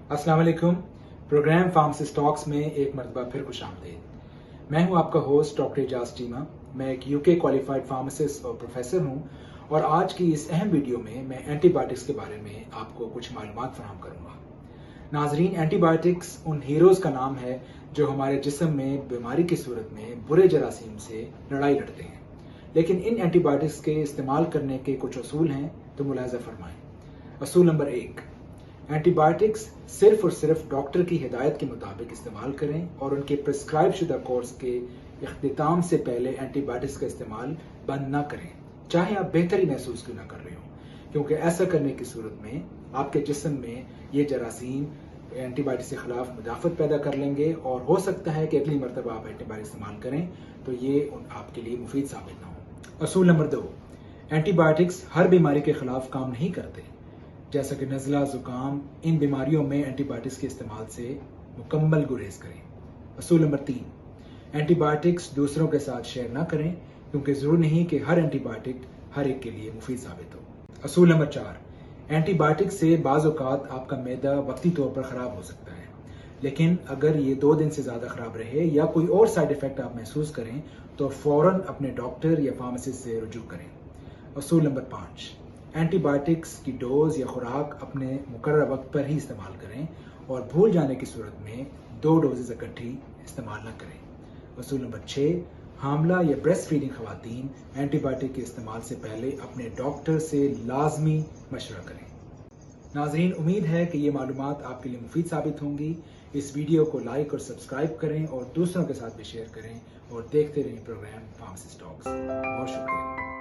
अस्सलाम वालेकुम। Programme pharmacist talks में एक मरतबा फिर खुश आमदीद। मैं हूं आपका होस्ट डॉक्टर एजाज टीमा। मैं एक यूके क्वालिफाइड फार्मासिस्ट और प्रोफेसर हूं और आज की इस अहम वीडियो में मैं एंटीबायोटिक्स के बारे में आपको कुछ मालूमात फराहम करूंगा। नाजरीन, एंटीबायोटिक्स उन हीरोज का नाम है जो हमारे जिस्म में बीमारी की सूरत में बुरे जरासीम से लड़ाई लड़ते हैं। लेकिन इन एंटीबायोटिक्स के इस्तेमाल करने के कुछ असूल हैं, तो मुलाहिजा फरमाएं। असूल नंबर 1, एंटीबायोटिक्स सिर्फ और सिर्फ डॉक्टर की हिदायत के मुताबिक इस्तेमाल करें और उनके प्रिस्क्राइब शुदा कोर्स के इख्तिताम से पहले एंटीबायोटिक्स का इस्तेमाल बंद न करें, चाहे आप बेहतरी महसूस क्यों ना कर रहे हो, क्योंकि ऐसा करने की सूरत में आपके जिस्म में ये जरासीम एंटीबायोटिक्स के खिलाफ मुदाफत पैदा कर लेंगे और हो सकता है कि अगली मरतबा आप एंटीबायोटिक इस्तेमाल करें तो ये आपके लिए मुफीद साबित ना हो। असूल नंबर 2, एंटीबायोटिक्स हर बीमारी के खिलाफ काम नहीं करते, जैसा कि नज़ला, जुकाम। इन बीमारियों में एंटीबायोटिक्स के इस्तेमाल से मुकम्मल गुरेज करें। असूल नंबर 3, एंटीबायोटिक्स दूसरों के साथ शेयर ना करें, क्योंकि ज़रूरी नहीं कि हर एंटीबायोटिक हर एक के लिए मुफीद साबित हो। असूल नंबर 4, एंटीबायोटिक से बाज़ औक़ात आपका मैदा वक्ती तौर पर ख़राब हो सकता है, लेकिन अगर ये 2 दिन से ज़्यादा ख़राब रहे या कोई और साइड इफ़ेक्ट आप महसूस करें तो फ़ौरन अपने डॉक्टर या फार्मासिस्ट से रुजू करें। असूल नंबर 5, एंटीबायोटिक्स की डोज या खुराक अपने मुकर्रर वक्त पर ही इस्तेमाल करें और भूल जाने की सूरत में 2 डोजेज इकट्ठी इस्तेमाल न करें। असूल नंबर 6, हामला या ब्रेस्ट फीडिंग खवातीन एंटीबायोटिक के इस्तेमाल से पहले अपने डॉक्टर से लाजमी मशवरा करें। नाजरीन, उम्मीद है कि ये मालूमात आपके लिए मुफीद साबित होंगी। इस वीडियो को लाइक और सब्सक्राइब करें और दूसरों के साथ भी शेयर करें और देखते रहें प्रोग्राम फार्मासिस्ट टॉक्स। बहुत शुक्रिया।